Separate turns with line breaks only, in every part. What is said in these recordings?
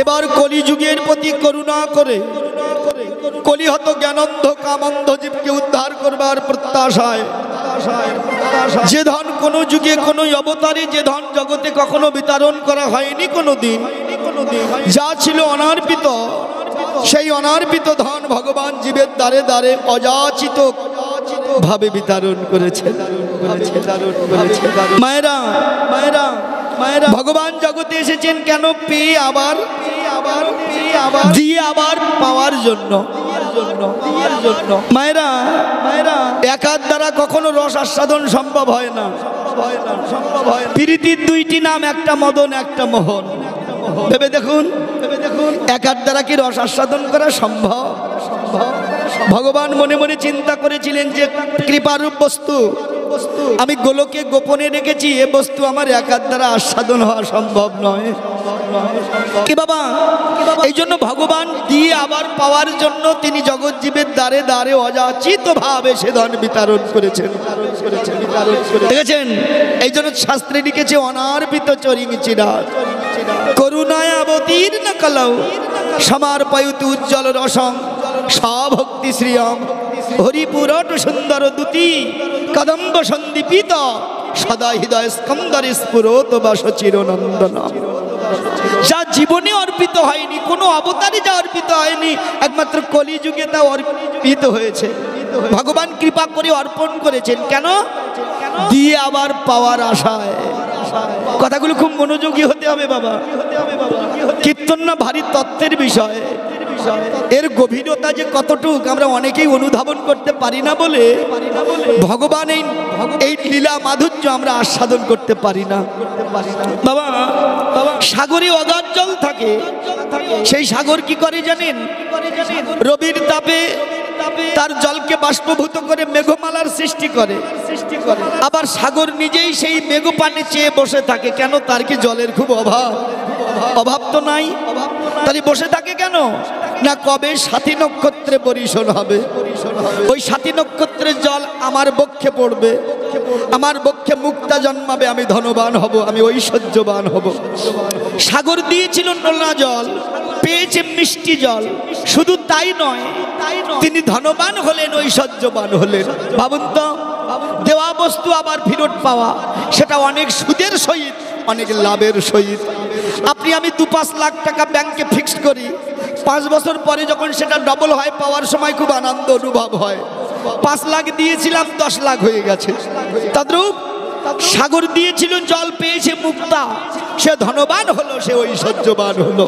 এবার কলিযুগের প্রতি করুণা করে কলিহত জ্ঞানন্ধ কামন্ধ জীবকে উদ্ধার করবার প্রত্যাশায় যে ধন কোনো যুগে কোনো অবতারে যে ধন জগতে কখনো বিতরণ করা হয়নি কোনোদিন, যা ছিল অনার্পিত, সেই অনার্পিত ধন ভগবান জীবের দ্বারে দ্বারে অযাচিত ভাবে বিতরণ করেছেন। মায়েরা মায়েরা মায়েরা, ভগবান জগতে এসেছেন কেন? পেয়ে আবার দিয়ে আবার পাওয়ার জন্য। মায়েরা মায়েরা, একার দ্বারা কখনো রস আস্বাদন সম্ভব হয় না। প্রীতির দুইটি নাম, একটা মদন একটা মোহন। ভেবে দেখুন, একার দ্বারা কি রস আস্বাদন করা সম্ভব? ভগবান মনে মনে চিন্তা করেছিলেন যে কৃপারূপ বস্তু আমি গোলকে গোপনে রেখেছি, এ বস্তু আমার একার দ্বারা আস্বাদন হওয়া সম্ভব নয়। কি বাবা, এই জন্য ভগবান দিয়ে আবার পাওয়ার জন্য তিনি জগৎ জীবের দ্বারে দ্বারে অযাচিত ভাবে সে ধন বিতরণ করেছেন। দেখেছেন, এই জন্য শাস্ত্রে লিখেছে অনার্পিত চরিং চিরাত করুণায় অবতীর্ণ কলৌ সমার্পয়ুত উজ্জ্বল রসং স্বভক্তি শ্রিয়ম হরিপুরট সুন্দর দুতি কদম্ব সন্দীপিত সদা হৃদয় স্কন্দরে স্ফুরত বাস চিরনন্দন। যা জীবনে অর্পিত হয়নি, কোনো অবতারে যা অর্পিত হয়নি, একমাত্র কলিযুগে তা অর্পিত হয়েছে। ভগবান কৃপা করে অর্পণ করেছেন। কেন? দিয়ে আবার পাওয়ার আশায়। কথাগুলো খুব মনোযোগী হতে হবে বাবা। কীর্তন না ভারী তত্ত্বের বিষয়, এর গভীরতা যে কতটুক আমরা অনেকেই অনুধাবন করতে পারি না বলে ভগবান এই লীলা মাধুর্য আমরা আস্বাদন করতে পারি না। বাবা, সাগরে অগাধ জল থাকে, সেই সাগর কি করে জানেন? রবির তাপে তার জলকে বাষ্পভূত করে মেঘমালার সৃষ্টি করে। আবার সাগর নিজেই সেই মেঘ পানে চেয়ে বসে থাকে। কেন? তার কি জলের খুব অভাব? অভাব তো নাই, তাই বসে থাকে কেন? না কবে সাথী নক্ষত্রে বরিশন হবে, ওই সাথী নক্ষত্রের জল আমার বক্ষে পড়বে, আমার বক্ষে মুক্তা জন্মাবে, আমি ধনবান হব, আমি ঐশ্বর্যবান হব। সাগর দিয়েছিল নোনা জল, পেয়েছে মিষ্টি জল। শুধু তাই নয়, তিনি ধনবান হলেন, ঐশ্বর্যবান হলেন। ভাবুন তো, দেওয়া বস্তু আবার ফেরত পাওয়া, সেটা অনেক সুদের সহিত, অনেক লাভের সহিত। আপনি আমি 2-5 লাখ টাকা ব্যাংকে ফিক্সড করি, 5 বছর পরে যখন সেটা ডবল হয়, পাওয়ার সময় খুব আনন্দ অনুভব হয়। 5 লাখ দিয়েছিলাম, 10 লাখ হয়ে গেছে। তদ্রূপ সাগর দিয়েছিল জল, পেয়েছে মুক্তা, সে ধনবান হলো, সে ঐশ্বর্যবান হলো।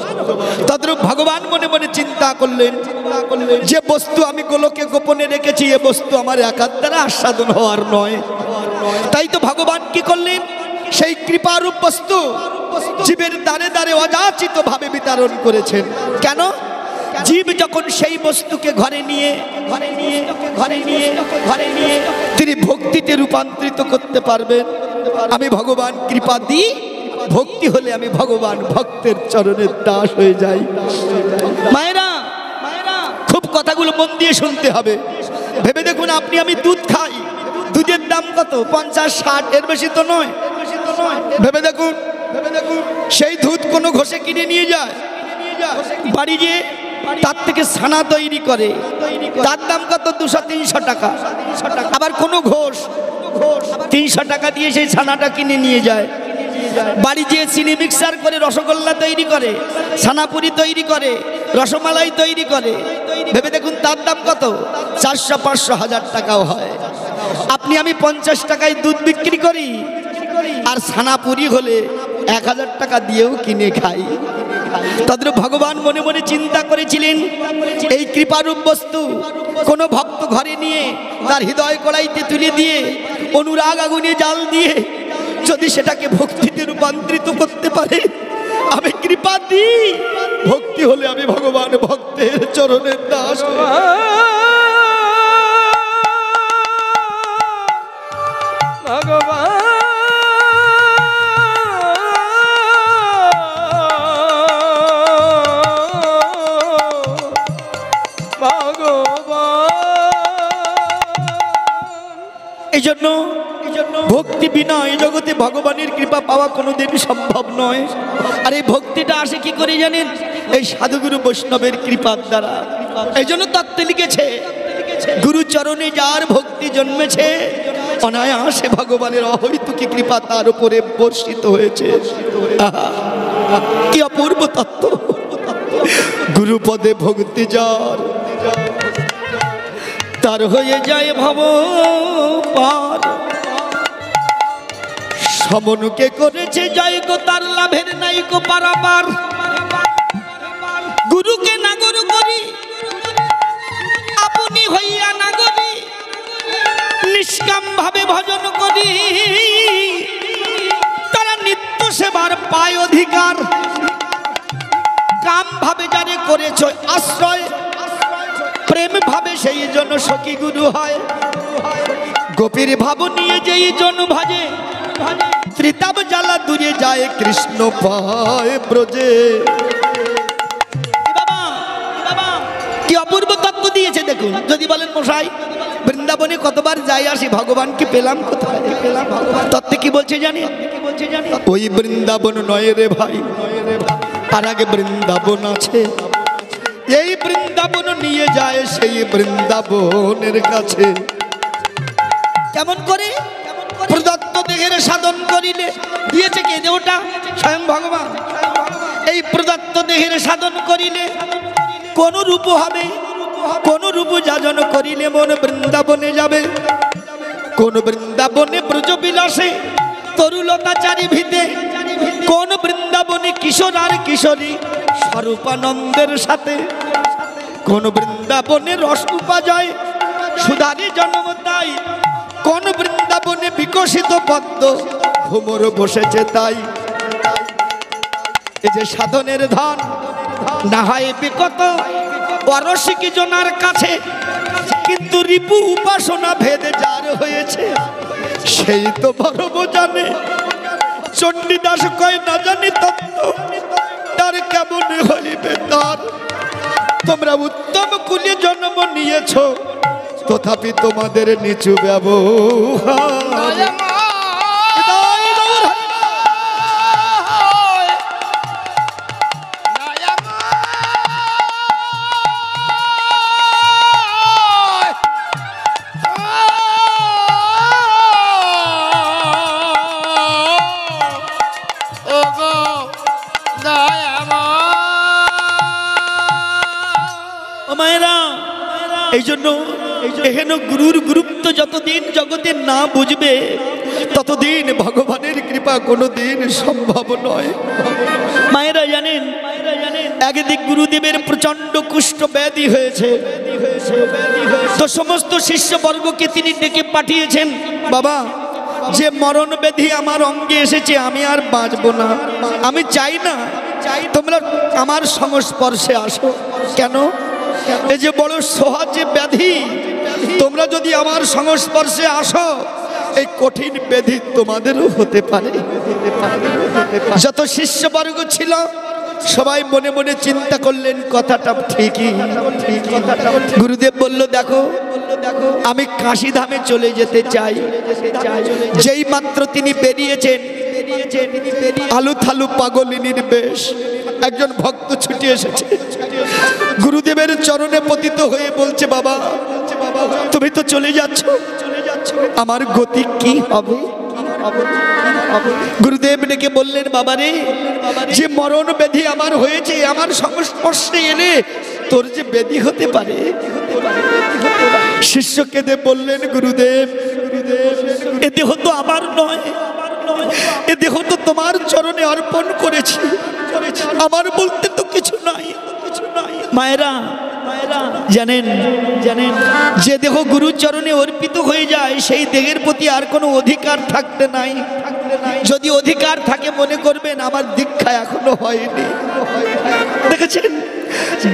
তদ্রূপ ভগবান মনে মনে চিন্তা করলেন, যে বস্তু আমি গোলকে গোপনে রেখেছি, এ বস্তু আমার একার দ্বারা আস্বাদন হওয়ার নয়। তাই তো ভগবান কি করলেন? সেই কৃপারূপ বস্তু জীবের দ্বারে দ্বারে অযাচিত ভাবে বিতরণ করেছেন। কেন? জীব যখন সেই বস্তুকে ঘরে নিয়ে তিনি ভক্তিতে রূপান্তরিত করতে পারবেন। আমি ভগবান কৃপা দিই, ভক্তি হলে আমি ভগবান ভক্তের চরণের দাস হয়ে যাই। মায়েরা খুব কথাগুলো মন দিয়ে শুনতে হবে। ভেবে দেখুন, আপনি আমি দুধ খাই, দুধের দাম কত? 50-60, এর বেশি তো নয়। ভেবে দেখুন, সেই দুধ কোনো ঘষে কিনে নিয়ে যায়, বাড়ি গিয়ে তার থেকে ছানা তৈরি করে, তার দাম কত? 200-300 টাকা। আবার কোনো ঘোষ 300 টাকা দিয়ে সেই ছানাটা কিনে নিয়ে যায়, বাড়ি গিয়ে চিনি মিক্সার করে রসগোল্লা তৈরি করে, ছানাপুরি তৈরি করে, রসমালাই তৈরি করে। ভেবে দেখুন, তার দাম কত? 400-500-1000 টাকাও হয়। আপনি আমি 50 টাকায় দুধ বিক্রি করি, আর ছানাপুরি হলে 1000 টাকা দিয়েও কিনে খাই। তাদের ভগবান মনে মনে চিন্তা করেছিলেন, এই কৃপারূপ বস্তু কোনো ভক্ত ঘরে নিয়ে তার হৃদয় কড়াইতে তুলে দিয়ে অনুরাগ আগুনে জাল দিয়ে যদি সেটাকে ভক্তিতে রূপান্তরিত করতে পারে, আমি কৃপা দিই, ভক্তি হলে আমি ভগবান ভক্তের চরণের দাস।
ভগবান
এই জন্য ভক্তি বিনা এই জগতে ভগবানের কৃপা পাওয়া কোনোদিন সম্ভব নয়। আর এই ভক্তিটা আসে কি করে জানেন? এই সাধুগুরু বৈষ্ণবের কৃপার দ্বারা। এই জন্য তত্ত্বে লিখেছে, গুরুচরণে যার ভক্তি জন্মেছে অনায়াসে ভগবানের অহৈতুকী কৃপা তার উপরে বর্ষিত হয়েছে। আহা, কি অপূর্ব তত্ত্ব! গুরুপদে ভক্তি যার, তার হয়ে যায় ভব পার। সমনুকে করেছে জয় গো, তার লাভের নাই গো পারাপার। গুরুকে নাগর করি আপনি হইয়া নাগরি, নিষ্কাম ভাবে ভজন করি তারা নিত্য সেবার পায় অধিকার। কাম ভাবে যারে করেছ আশ্রয়, প্রেম ভাবে সেই জন্য সখী গুরু হয়। গোপীর ভাব নিয়ে যেই জন ভাজে, ত্রিতাব জ্বালা দূরে যায় কৃষ্ণ পায় ব্রজে। কি অপূর্ব তত্ত্ব দিয়েছে দেখুন। যদি বলেন মশাই বৃন্দাবনে কতবার যাই আসি, ভগবানকে পেলাম কোথায়? তত্ত্বে কি বলছে জানি? ওই বৃন্দাবন নয় রে ভাই, আর আগে বৃন্দাবন আছে। এই বৃন্দাবন নিয়ে যায় সেই বৃন্দাবনের কাছে। কেমন করে? প্রদত্ত দেহের সাধন করিলে, দিয়েছে কে? দেহটা স্বয়ং ভগবান। এই প্রদত্ত দেহের সাধন করিলে কোন রূপ হবে, কোন রূপ যাজন করিলে মন বৃন্দাবনে যাবে। কোন বৃন্দাবনে ব্রজ বিলাসে তরুলতা চারিভিতে, কোন বৃন্দাবনে কিশোর আর কিশোরী স্বরূপানন্দের সাথে। কোন বৃন্দাবনে রস উপাজয় সুধারি জন্ম তাই, কোন বৃন্দাবনে বিকশিত পদ্ম ভ্রমর বসেছে তাই। এই যে সাধনের ধন না হয় বিকত অরসিক জনার কাছে, কিন্তু রিপু উপাসনা ভেদে যার হয়েছে সেই তো বড় জানে। চণ্ডীদাস কয় না জানি তত্ত্ব, তার কেমন হইবে তার। তোমরা উত্তম কুলে জন্ম নিয়েছ, তথাপি তোমাদের নিচু ব্যবহার। এই জন্য এখানে গুরুর গুরুত্ব যতদিন জগতে না বুঝবে ততদিন ভগবানের কৃপা কোনোদিন সম্ভব নয়। মায়েরা জানেন, একদিক গুরুদেবের প্রচন্ড কুষ্ঠ ব্যাধি হয়েছে, তো সমস্ত শিষ্যবর্গকে তিনি ডেকে পাঠিয়েছেন, বাবা যে মরণ ব্যাধি আমার অঙ্গে এসেছে আমি আর বাঁচব না, আমি চাই না তোমরা আমার সংস্পর্শে আসো। কেন? এই যে বড় সহজ ব্যাধি, তোমরা যদি আমার সংস্পর্শে আসো এই কঠিন ব্যাধি তোমাদেরও হতে পারে। যত শিষ্যবর্গ ছিল সবাই মনে মনে চিন্তা করলেন কথাটা ঠিকই। গুরুদেব বলল, দেখো আমি কাশীধামে চলে যেতে চাই। যেই মাত্র তিনি বেরিয়েছেন, আলু থালু পাগলিনীর বেশ একজন ভক্ত ছুটে এসেছে, গুরুদেবের চরণে পতিত হয়ে বলছে, বাবা তুমি তো চলে যাচ্ছ, আমার গতি কি হবে? গুরুদেব ডেকে বললেন, বাবারে যে মরণ ব্যাধি আমার হয়েছে, আমার সংস্পর্শে এলে তোর যে ব্যাধি হতে পারে। শিষ্য কেঁদে বললেন, গুরুদেব এ দেহ তো আমার নয়, এ দেহ তো তোমার চরণে অর্পণ করেছি, আমার বলতে তো কিছু নাই। মায়েরা জানেন, যে দেহ গুরু চরণে অর্পিত হয়ে যায় সেই দেহের প্রতি আর কোনো অধিকার থাকতে নাই। যদি অধিকার থাকে মনে করবেন আমার দীক্ষা এখনো হয়নি। দেখেছেন,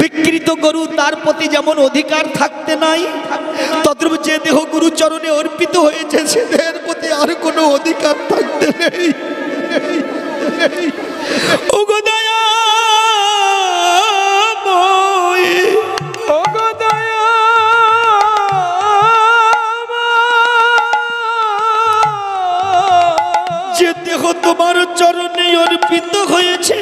বিকৃত গরু তার প্রতি যেমন অধিকার থাকতে নাই, তদ্রূপ যে দেহ গুরু চরণে অর্পিত হয়েছে সে দেহের প্রতি আর কোনো অধিকার থাকতে নেই। ওগো দয়া যে দেহ তোমার চরণে অর্পিত হয়েছে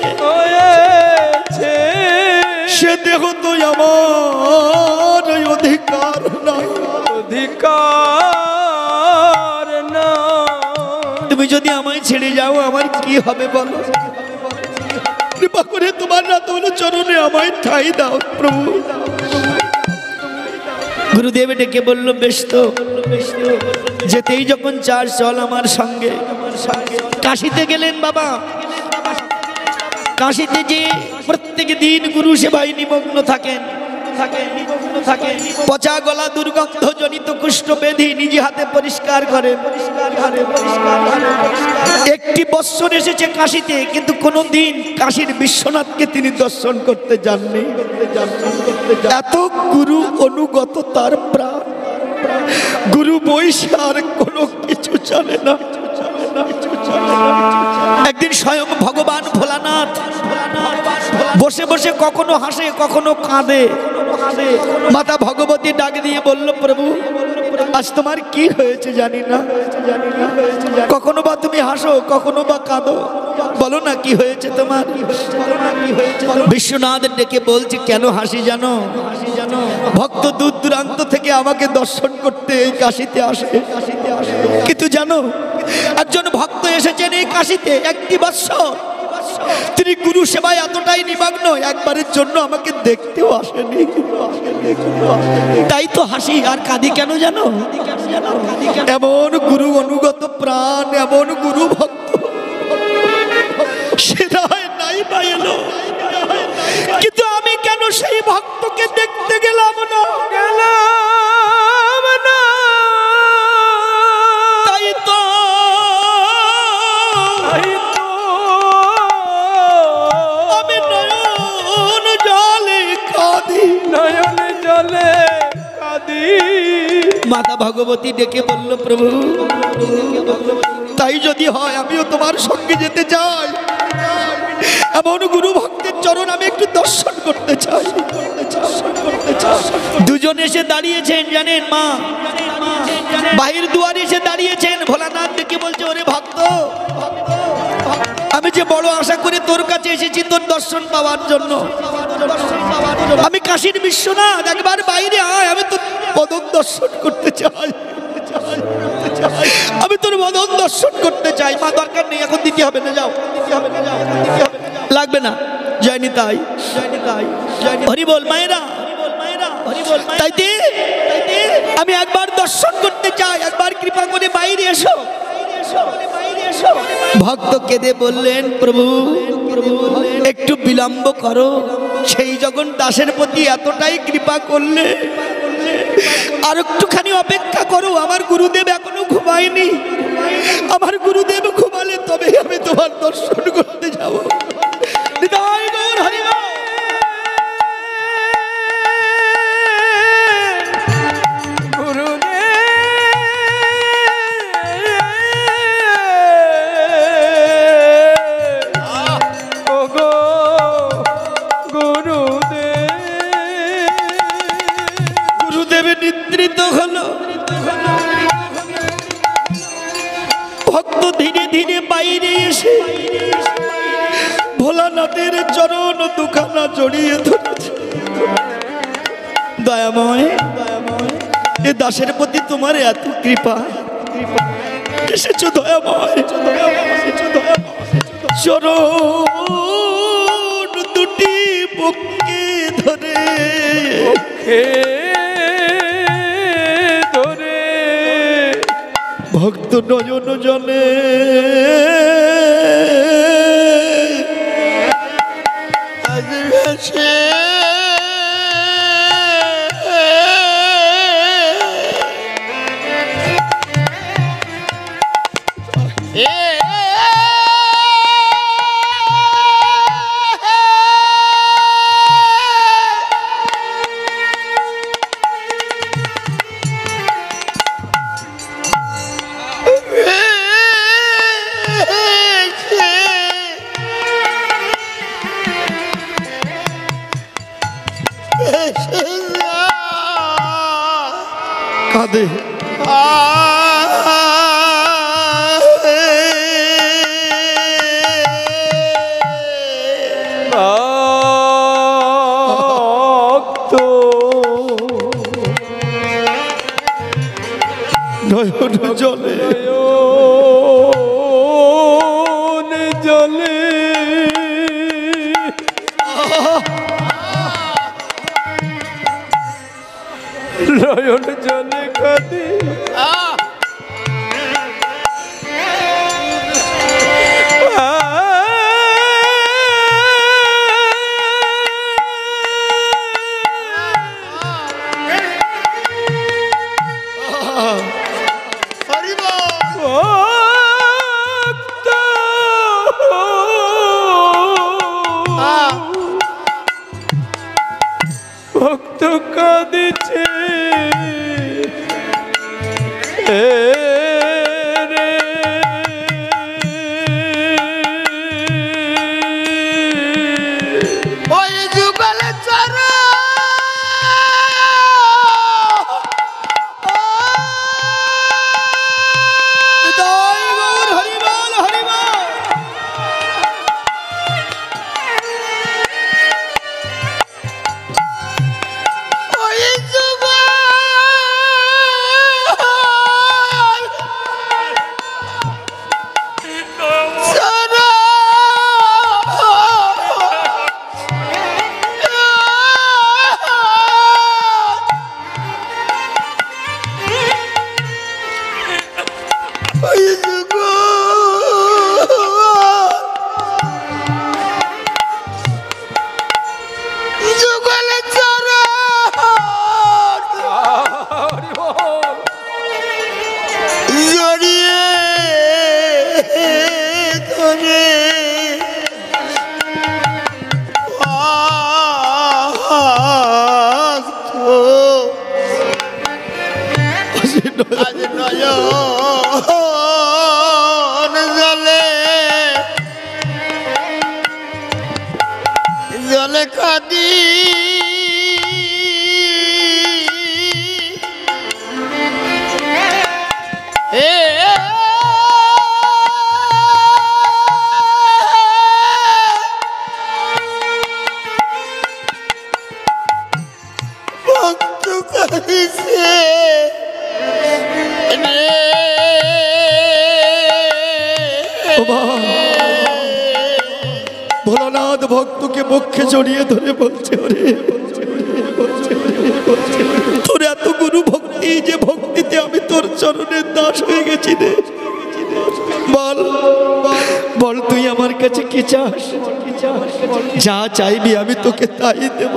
সে দেহ তো আমার অধিকার নাই,
অধিকার না।
তুমি যদি আমায় ছেড়ে যাও আমার কি হবে বলো? কৃপা করে তোমার রাতল চরণে আমায় ঠাঁই দাও প্রভু। গুরুদেব ডেকে বলল বেশ তো, যেতেই যখন চার চল আমার সঙ্গে। কাশিতে গেলেন বাবা। কাশিতে যে প্রত্যেক দিন গুরু সেবায় নিমগ্ন থাকেন। পচা গলা দুর্গন্ধ জনিত কুষ্ঠ বেধি নিজে হাতে পরিষ্কার করে। একটি বৎসর এসেছে কাশিতে, কিন্তু কোনদিন কাশীর বিশ্বনাথকে তিনি দর্শন করতে যাননি। এত গুরু অনুগত তার প্রাণ। গুরু বৈশার কোনো কিছু জানে না। একদিন স্বয়ং ভগবান ভোলানাথ বসে বসে কখনো হাসে কখনো কাঁদে। মাতা ভগবতী ডাক দিয়ে বলল প্রভু আজ তোমার কি হয়েছে জানি না। কখনো বা তুমি হাসো কখনো বা কাঁদো, বলো না কি হয়েছে তোমার। বিশ্বনাথ ডেকে বলছে কেন হাসি জানো? ভক্ত দূর দূরান্ত থেকে আমাকে দর্শন করতে এই কাশিতে আসে। কিন্তু জানো একজন ভক্ত এসেছেন এই কাশিতে একটি বৎসর, তিনি গুরু সেবায় এতটাই নিমগ্ন একবারের জন্য আমাকে দেখতেও আসেনি। তাই তো হাসি আর কাঁদি কেন জানো? এমন গুরু অনুগত প্রাণ, এমন গুরু ভক্ত সেটা নাই বা এলো, কিন্তু আমি কেন সেই ভক্তকে দেখতে গেলাম না? তাই তো আমি নয়ন জলে কাঁদি,
নয়ন জলে কাঁদি।
মাতা ভগবতী ডেকে বলল প্রভু তাই যদি হয় আমিও তোমার সঙ্গে যেতে চাই। এমন গুরু ভক্তের চরণ আমি একটু দর্শন করতে চাই। দুজন এসে দাঁড়িয়েছেন জানেন মা, বাহির দুয়ারে এসে দাঁড়িয়েছেন। ভোলানাথ ডেকে বলছে ওরে ভক্ত, আমি যে বড় আশা করে তোর কাছে এসেছি তোর দর্শন পাওয়ার জন্য। আমি কাশীর বিশ্বনাথ, একবার বাইরে আয়, আমি তোর পদক দর্শন করতে চাই। আমি তোর মদন দর্শন করতে চাই। মা দরকার নেই এখন দিতে হবে না, যাও লাগবে না। জয়নি তাই হরি বল মায়েরা, তাইতে আমি একবার দর্শন করতে চাই, একবার কৃপা করে বাইরে এসো। ভক্ত কেঁদে বললেন প্রভু একটু বিলম্ব করো। সেই যখন দাসের প্রতি এতটাই কৃপা করলে আর একটুখানি অপেক্ষা করো। আমার গুরুদেব এখনো ঘুমায়নি, আমার গুরুদেব ঘুমালে তবে আমি তোমার দর্শন করতে যাব। নিদ্রিত হলো। ভক্ত ধীরে ধীরে বাইরে এসে ভোলানাথের চরণ দুখানা জড়িয়ে ধরেছে। দয়াময় এ দাসের প্রতি তোমার এত কৃপা এসেছো দয়াময়, চরণ দুটি বুকে ধরে ভক্ত নয়ন জলে জলে
নয়ন জলে নয়ন জলে কাঁদি ভক্ত কাঁদিছে রে
ওই যুগলে চরা
জয় গৌর হরিবল হরিবল।
ওই যুগ চরা ওই যুগ যুগলে চরা জড়িয়ে ধরে আজ নয়ন জলে জলে কাঁদি ভক্ত কাঁদিছে
ভোলানাথ ভক্তকে বক্ষে জড়িয়ে ধরে বলছে ওরে তোর এত গুরু ভক্তি, যে ভক্তিতে আমি তোর চরণের দাস হয়ে গেছি রে। বল বল তুই আমার কাছে কি চাস? যা চাইবি আমি তোকে তাই দেব।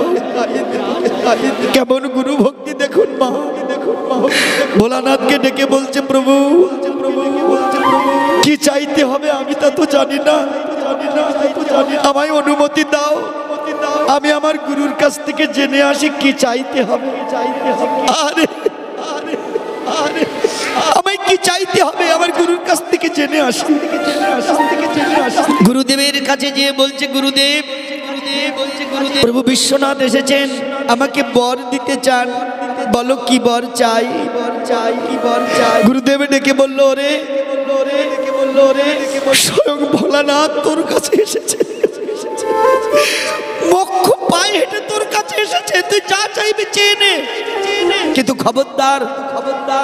কেমন গুরু ভক্তি দেখুন মা, ভোলানাথকে ডেকে বলছে প্রভু কি চাইতে হবে আমি তা তো জানি না, আমায় অনুমতি দাও, আমি আমার গুরুর কাছ থেকে জেনে আসি কি চাইতে হবে। আরে আমায় কি চাইতে হবে আমার গুরুর কাছ থেকে জেনে আসি। গুরুদেবের কাছে যেয়ে বলছে গুরুদেব প্রভু বিশ্বনাথ এসেছেন, আমাকে বর দিতে চান, বলো কি বর চাই। গুরুদেব ডেকে বলল রে স্বয়ং ভোলানাথ তোর কাছে এসেছে, মক্ষ পায়ে হেঁটে তোর কাছে এসেছে, তুই যা চাইবি চেয়ে নে, কিন্তু খবরদার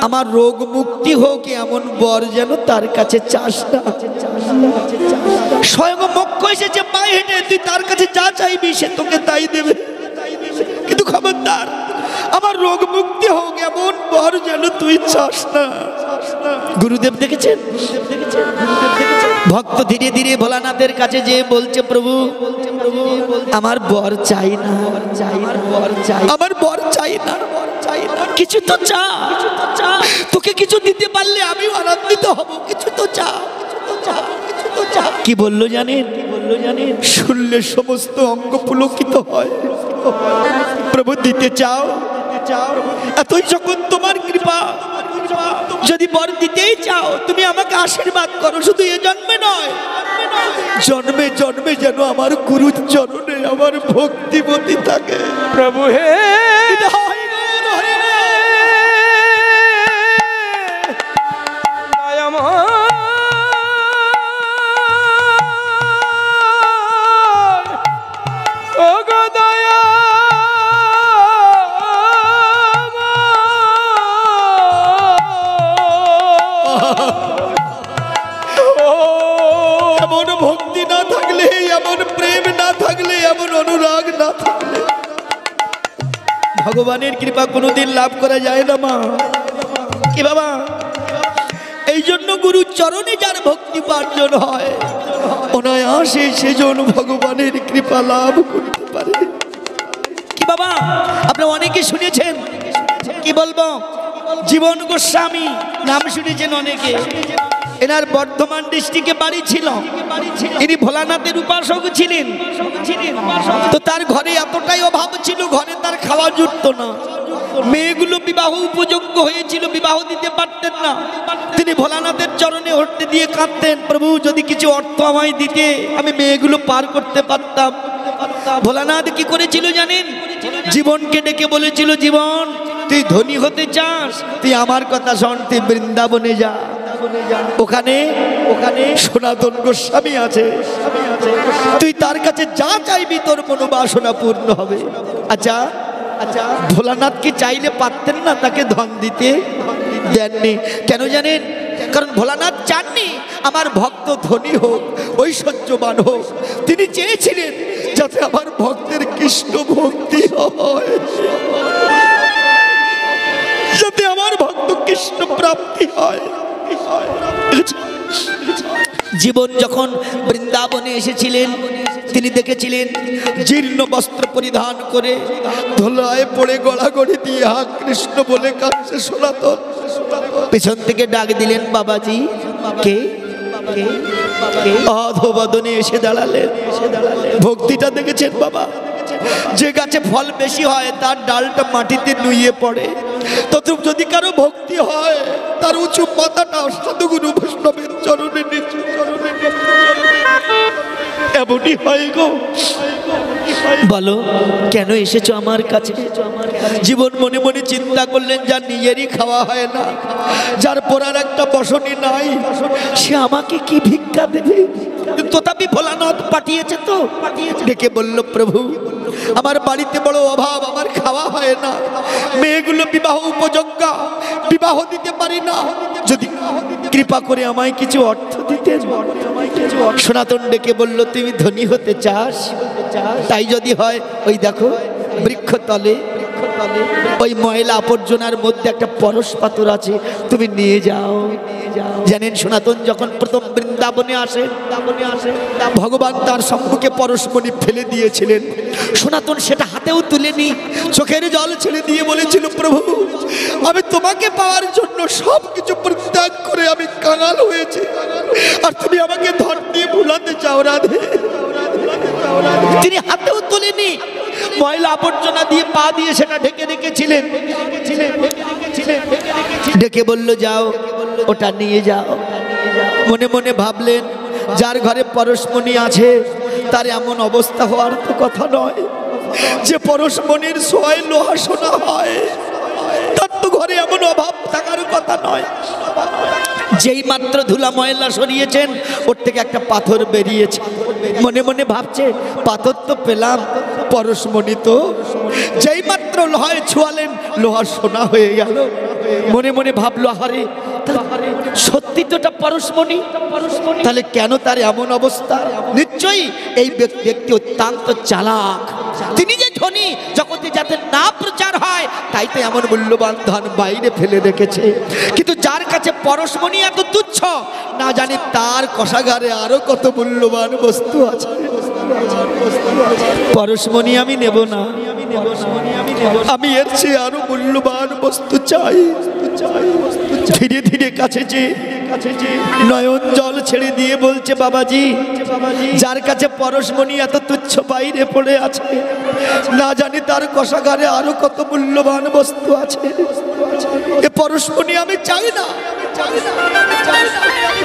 আমার রোগ মুক্তি হোক এমন বর যেন তার কাছে চাস না। স্বয়ং মক্ষ এসেছে পায়ে হেঁটে, তুই তার কাছে যা চাইবি সে তোকে তাই দেবে, কিন্তু খবরদার আমার রোগ মুক্তি হোক এমন বর যেন তুই চাস না। গুরুদেব দেখেছেন ভক্ত ধীরে ধীরে ভোলানাথের কাছে যেয়ে বলছে প্রভু আমার বর চাই না, আমার বর চাই না, কিছু তো চা, তোকে কিছু দিতে পারলে আমি আনন্দিত হব, কিছু তো চা। কি বললো জানেন? শুনলে সমস্ত অঙ্গ পুলকিত হয়। প্রভু দিতে চাও, এতই যখন তোমার কৃপা, যদি বর দিতেই চাও তুমি আমাকে আশীর্বাদ করো, শুধু এ জন্মে নয় জন্মে জন্মে যেন আমার গুরুর চরণে আমার ভক্তিমতি থাকে।
প্রভু হে ও
এমন ভক্তি না থাকলে, এমন প্রেম না থাকলে, এমন অনুরাগ না থাকলে ভগবানের কৃপা কোনোদিন লাভ করা যায় না মা। কি বাবা, এই জন্য গুরু চরণে যার ভক্তি পার্জন হয় অনায়াসে সেজন ভগবানের কৃপা লাভ করতে পারে। কি বাবা, আপনারা অনেকে শুনেছেন, কি বলবো, জীবন গোস্বামী নাম শুনেছেন অনেকে। এনার বর্ধমান ডিস্ট্রিক্টে বাড়ি ছিল। ইনি ভোলানাথের উপাসক ছিলেন। তো তার ঘরে এতটাই অভাব ছিল, ঘরে তার খাওয়া জুটতো না। মেয়েগুলো বিবাহ উপযোগ্য হয়েছিল, বিবাহ দিতে পারতেন না। তিনি ভোলানাথের চরণে হটতে দিয়ে কাঁদতেন, প্রভু যদি কিছু অর্থ আমায় দিতে আমি মেয়েগুলো পার করতে পারতাম। ভোলানাথ কি করেছিল জানেন? জীবনকে ডেকে বলেছিল, জীবন তুই ধনী হতে চাস, তুই আমার কথা শোন, তুই বৃন্দাবনে যা। ওখানে সনাতন গোস্বামী আছে, তুই তার কাছে যা চাইবি তোর মনোবাসনা পূর্ণ হবে। আচ্ছা, ভোলানাথ কি চাইলে পারতেন না তাকে ধন দিতে? দেননি। কেন জানেন? কারণ ভোলানাথ চাননি আমার ভক্ত ধনী হোক, ঐশ্বর্যবান হোক। তিনি চেয়েছিলেন যাতে আমার ভক্তের কৃষ্ণ ভক্তি হয়, যাতে আমার ভক্ত কৃষ্ণ প্রাপ্তি হয়। জীবন যখন বৃন্দাবনে এসেছিলেন, তিনি দেখেছিলেন জীর্ণ বস্ত্র পরিধান করে ধোলায় পড়ে গড়াগড়ি দিয়ে হা কৃষ্ণ বলে কাঁদছে সনাতন। পেছন থেকে ডাক দিলেন, বাবাজি। কে? অধোবদনে এসে দাঁড়ালেন। ভক্তিটা দেখেছেন বাবা? যে গাছে ফল বেশি হয় তার ডালটা মাটিতে নুয়ে পড়ে, তদ্রূপ যদি কারো ভক্তি হয় তার উঁচু পাতাটা সাধুগুরু বৈষ্ণবের চরণে নিচু এমনই হয় গো। বলো কেন এসেছো আমার কাছে? জীবন মনে মনে চিন্তা করলেন, যার নিজেরই খাওয়া হয় না, যার পড়ার একটা বসনি নাই, সে আমাকে কি ভিক্ষা দেবে? তথাপি ভোলানাথ পাঠিয়েছে। তো ডেকে বলল, প্রভু আমার বাড়িতে বড় অভাব, আমার খাওয়া হয় না, মেয়েগুলো বিবাহ উপযোগ্য, বিবাহ দিতে পারি না, যদি কৃপা করে আমায় কিছু অর্থ দিতেন। সনাতন ডেকে বলল, তুমি ধনী হতে চাস? তাই যদি হয়, ওই দেখো বৃক্ষতলে ওই ময়লা আবর্জনার মধ্যে একটা পরশ পাথর আছে, তুমি নিয়ে যাও। জানেন সনাতন যখন প্রথম বৃন্দাবনে আসে, ভগবান তার সম্মুখে পরশমণি ফেলে দিয়েছিলেন। সনাতন সেটা হাতেও তুলেনি, চোখের জল ছেড়ে দিয়ে বলেছিল, প্রভু আমি তোমাকে পাওয়ার জন্য সব কিছু পরিত্যাগ করে আমি কাঙাল হয়েছি, আর তুমি আমাকে ধন দিয়ে ভুলাতে চাও রাধে। তিনি হাতেও তুলেনি, ময়লা আবর্জনা দিয়ে পা দিয়ে সেটা ঢেকে রেখেছিলেন। ডেকে বলল, যাও ওটা নিয়ে যাও। মনে মনে ভাবলেন, যার ঘরে পরশমণি আছে তার এমন অবস্থা হওয়ার তো কথা নয়, যে পরশমণির সোয়ায় লোহা সোনা হয় তার তো ঘরে এমন অভাব থাকার কথা নয়। যেই মাত্র ধুলা ময়লা সরিয়েছেন, ওর থেকে একটা পাথর বেরিয়েছে। মনে মনে ভাবছে, পাথর তো পেলাম, পরশমণি তো। যেই মাত্র লোহায় ছোঁয়ালেন, লোহা সোনা হয়ে গেল। মনে মনে ভাবলো, আহারে সত্যি তো এটা পরশমণি, তাহলে কেন তার এমন অবস্থা? নিশ্চয়ই এই ব্যক্তি অত্যন্ত চালাক। তিনি যে ধনী, জগতে যাতে না প্রচার হয় তাই তো এমন মূল্যবান ধন বাইরে ফেলে রেখেছে। কিন্তু যার কাছে পরশমণি এত তুচ্ছ, না জানি তার কোষাগারে আরো কত মূল্যবান বস্তু আছে। পরশমণি আমি নেব না, আমি এর চেয়ে আরো মূল্যবান বস্তু চাই। ধীরে ধীরে কাছে নয়ন জল ছেড়ে দিয়ে বলছে, বাবাজি যার কাছে পরশমণি এত তুচ্ছ বাইরে পড়ে আছে, না জানি তার কোষাগারে আরো কত মূল্যবান বস্তু আছে। এ পরশমণি আমি চাই না,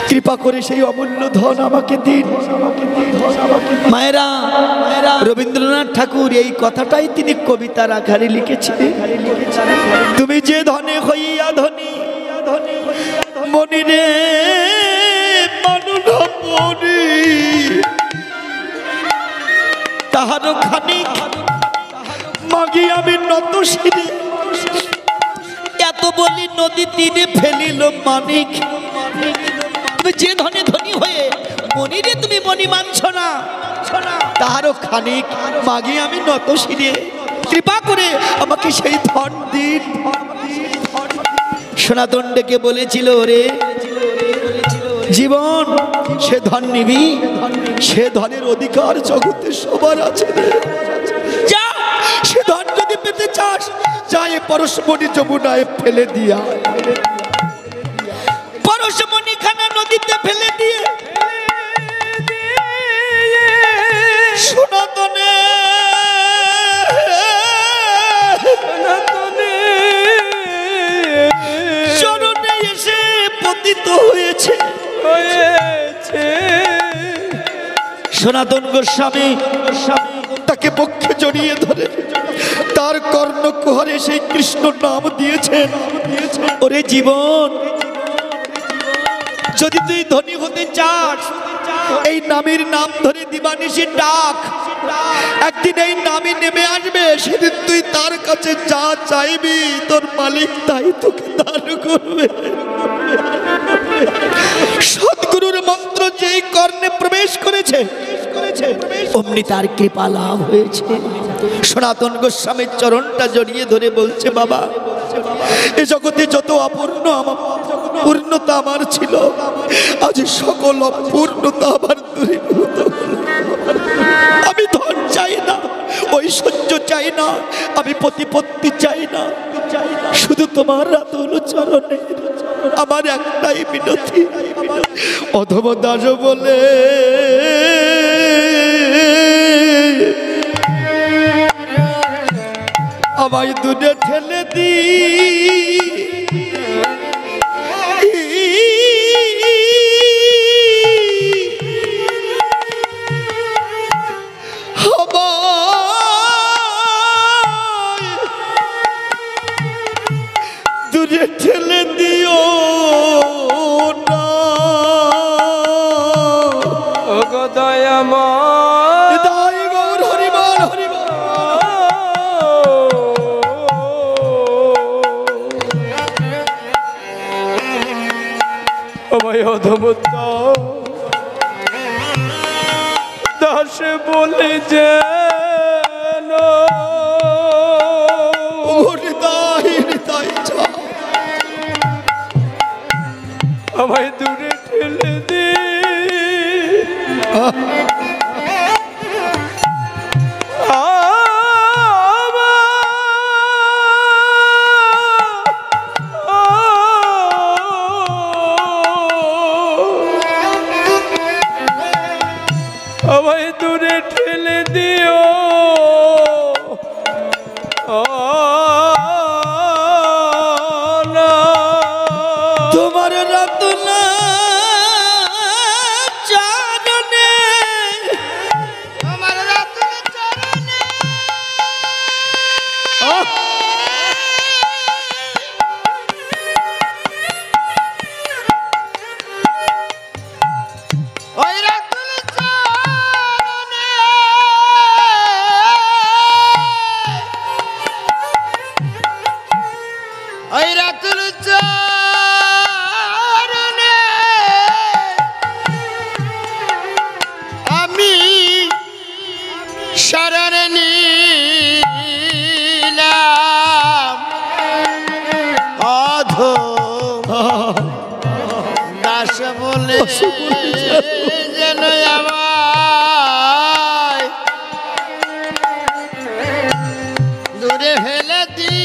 কৃপা করে সেই অমূল্য ধন আমাকে দিন। মায়েরা, রবীন্দ্রনাথ ঠাকুর এই কথাটাই তিনি কবিতার আকারে লিখেছিলেন। তুমি যে ধনে হইয়া ধনী, মনি রে মানুষ মনি, তাহারও খানিক মাগি আমি নত শিরে। এত বলি নদী তীরে ফেলিল মানিক। তুমি যে ধনে ধনী হয়ে মনিরে তুমি মনি মানছ না, তাহারও খানিক মাগি আমি নত শিরে, কৃপা করে আমাকে সেই ধন দিন। সনাতন ডেকে বলেছিল, রে জীবন সে ধন নিবি, সে ধনের অধিকার জগতে সবার আছে রে। যা, সে ধন যদি পেতে চাস, যায় পরশমণি যমুনায় ফেলে দিয়া, পরশমণি খানা নদীতে ফেলে দিয়ে সনাতনে চরণে এসে পতিত হয়েছে। সনাতন গোস্বামী তাকে পক্ষে জড়িয়ে ধরে তার কর্ণকুহরে সেই কৃষ্ণ নাম দিয়েছেন। ওরে জীবন, যদি তুই ধনী হতে চাস, এই নামের নাম ধরে দিবানিশি ডাক, একদিন এই নামই নেমে আসবে। সেদিন তুই তার কাছে যা চাইবি, তোর মালিক তাই তোকে দান করবে। সদ্গুরুর মন্ত্র যেই কর্ণে প্রবেশ করেছে, অমনি তার কৃপা লাভ হয়েছে। সনাতন গোস্বামীর চরণটা জড়িয়ে ধরে বলছে, বাবা, এ জগতে যত অপূর্ণ আমার পূর্ণতা আমার ছিল, আজ সকল অপূর্ণতা আমার দূরীভূত হলো। আমি ধন চাই না, ঐশ্বর্য চাই না, আমি প্রতিপত্তি চাই না, শুধু তোমার রাতুল চরণে আমার একটাই মিনতি। অধম দাস বলে আমায় দূরে ঠেলে দি, দূরে ঠেলে দিও না।
ও গো দয়াময়,
হৃদয় গৌর হরিবল হরিবল।
আমায় অধমত দাস বলে যেন
হৃদয় হৃদয় যা,
আমায় দূরে ঠেলে দে। আমায় দূরে ঠেলে দিও না।
তোমার রাতুল চরণে,
আমার রাতুল চরণে ওই রাতুল চরণে ওই রাতুল চরণে আমি শরণ নিলাম। অধম দাস বলে যেন আমায় দূরে ফেলে দি,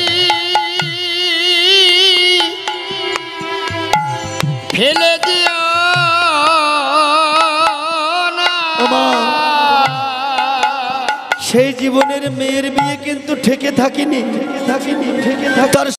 ফেলে দিও না।
সেই জীবনের মেয়ের বিয়ে কিন্তু ঠেকে থাকিনি, তার